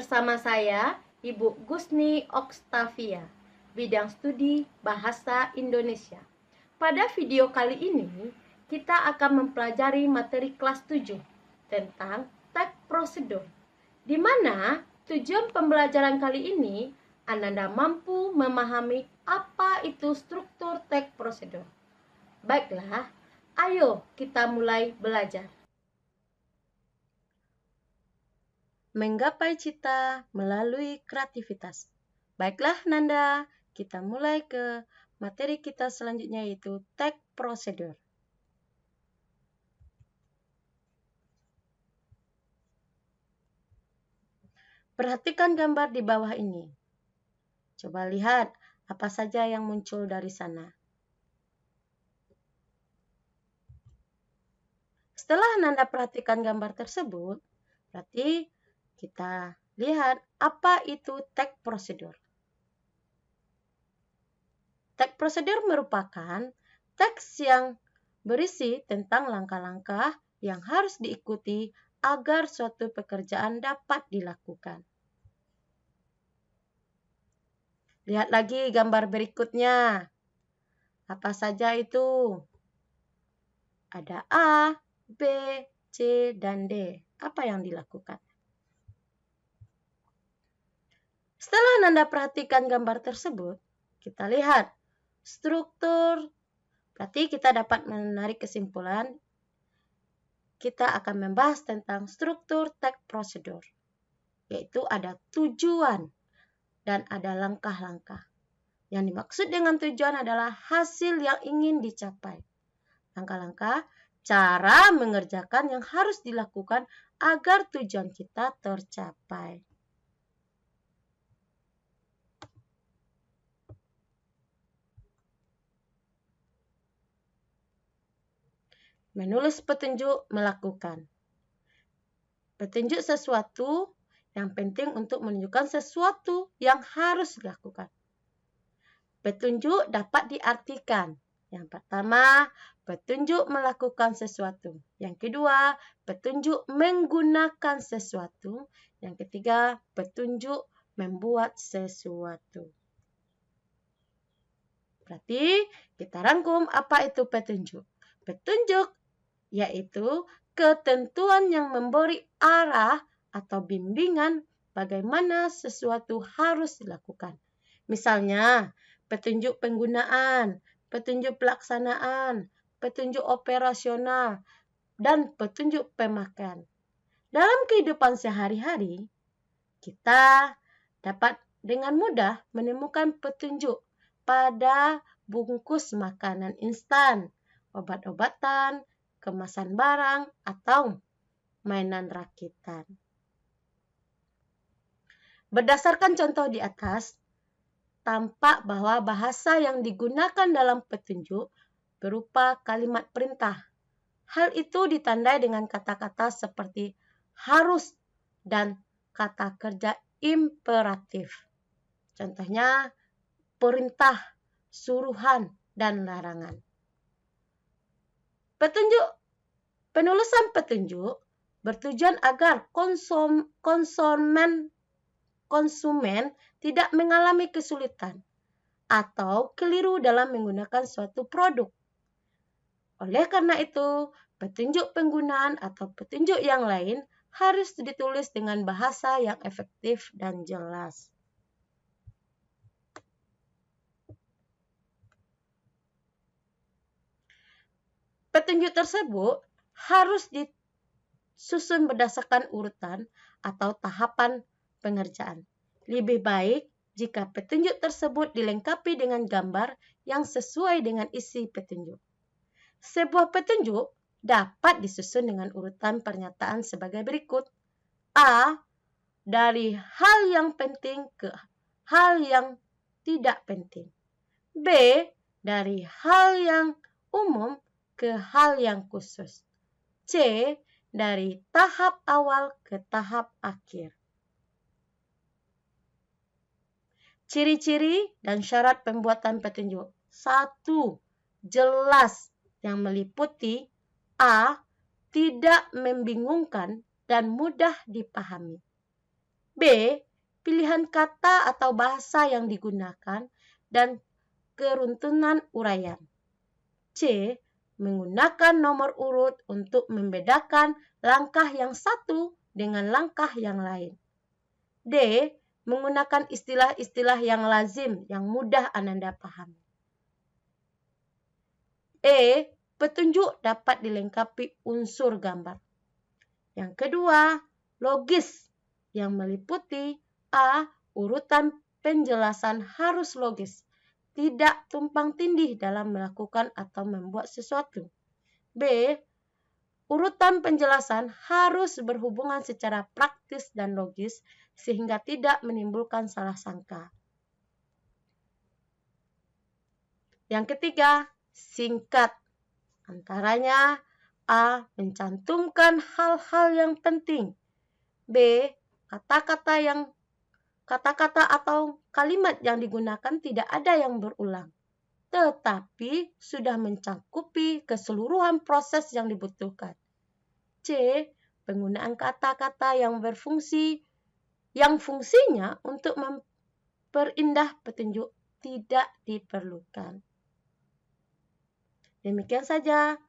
Bersama saya, Ibu Gusni Okstavia, bidang studi Bahasa Indonesia. Pada video kali ini, kita akan mempelajari materi kelas 7 tentang tag prosedur, di mana tujuan pembelajaran kali ini Anda mampu memahami apa itu struktur tag prosedur. Baiklah, ayo kita mulai belajar. Menggapai cita melalui kreativitas. Baiklah Nanda, kita mulai ke materi kita selanjutnya yaitu tag prosedur. Perhatikan gambar di bawah ini. Coba lihat apa saja yang muncul dari sana. Setelah Nanda perhatikan gambar tersebut, berarti kita lihat apa itu tag prosedur. Tag prosedur merupakan teks yang berisi tentang langkah-langkah yang harus diikuti agar suatu pekerjaan dapat dilakukan. Lihat lagi gambar berikutnya. Apa saja itu? Ada A, B, C, dan D. Apa yang dilakukan? Setelah Nanda perhatikan gambar tersebut, kita lihat struktur. Berarti kita dapat menarik kesimpulan. Kita akan membahas tentang struktur tag prosedur, yaitu ada tujuan dan ada langkah-langkah. Yang dimaksud dengan tujuan adalah hasil yang ingin dicapai. Langkah-langkah, cara mengerjakan yang harus dilakukan agar tujuan kita tercapai. Menulis petunjuk melakukan. Petunjuk sesuatu yang penting untuk menunjukkan sesuatu yang harus dilakukan. Petunjuk dapat diartikan. Yang pertama, petunjuk melakukan sesuatu. Yang kedua, petunjuk menggunakan sesuatu. Yang ketiga, petunjuk membuat sesuatu. Berarti kita rangkum apa itu petunjuk. Petunjuk yaitu ketentuan yang memberi arah atau bimbingan bagaimana sesuatu harus dilakukan. Misalnya, petunjuk penggunaan, petunjuk pelaksanaan, petunjuk operasional, dan petunjuk pemakaian. Dalam kehidupan sehari-hari, kita dapat dengan mudah menemukan petunjuk pada bungkus makanan instan, obat-obatan, kemasan barang, atau mainan rakitan. Berdasarkan contoh di atas, tampak bahwa bahasa yang digunakan dalam petunjuk berupa kalimat perintah. Hal itu ditandai dengan kata-kata seperti harus dan kata kerja imperatif. Contohnya, perintah, suruhan, dan larangan. Penulisan petunjuk bertujuan agar konsumen tidak mengalami kesulitan atau keliru dalam menggunakan suatu produk. Oleh karena itu, petunjuk penggunaan atau petunjuk yang lain harus ditulis dengan bahasa yang efektif dan jelas. Petunjuk tersebut harus disusun berdasarkan urutan atau tahapan pengerjaan. Lebih baik jika petunjuk tersebut dilengkapi dengan gambar yang sesuai dengan isi petunjuk. Sebuah petunjuk dapat disusun dengan urutan pernyataan sebagai berikut. A. Dari hal yang penting ke hal yang tidak penting. B. Dari hal yang umum ke hal yang khusus. C. Dari tahap awal ke tahap akhir. Ciri-ciri dan syarat pembuatan petunjuk. 1. Jelas yang meliputi A. Tidak membingungkan dan mudah dipahami. B. Pilihan kata atau bahasa yang digunakan dan keruntuhan uraian. C. Menggunakan nomor urut untuk membedakan langkah yang satu dengan langkah yang lain. D. Menggunakan istilah-istilah yang lazim yang mudah Ananda pahami. E. Petunjuk dapat dilengkapi unsur gambar. Yang kedua, logis yang meliputi A. Urutan penjelasan harus logis, tidak tumpang tindih dalam melakukan atau membuat sesuatu. B. Urutan penjelasan harus berhubungan secara praktis dan logis sehingga tidak menimbulkan salah sangka. Yang ketiga, singkat. Antaranya A. Mencantumkan hal-hal yang penting. B. Kata-kata atau kalimat yang digunakan tidak ada yang berulang, tetapi sudah mencakupi keseluruhan proses yang dibutuhkan. C. Penggunaan kata-kata yang fungsinya untuk memperindah petunjuk tidak diperlukan. Demikian saja.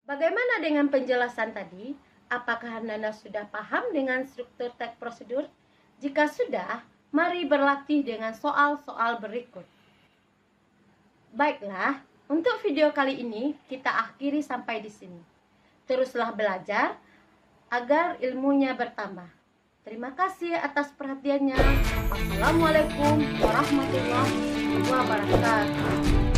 Bagaimana dengan penjelasan tadi? Apakah Anda sudah paham dengan struktur teks prosedur? Jika sudah, mari berlatih dengan soal-soal berikut. Baiklah, untuk video kali ini kita akhiri sampai di sini. Teruslah belajar agar ilmunya bertambah. Terima kasih atas perhatiannya. Assalamualaikum warahmatullahi wabarakatuh.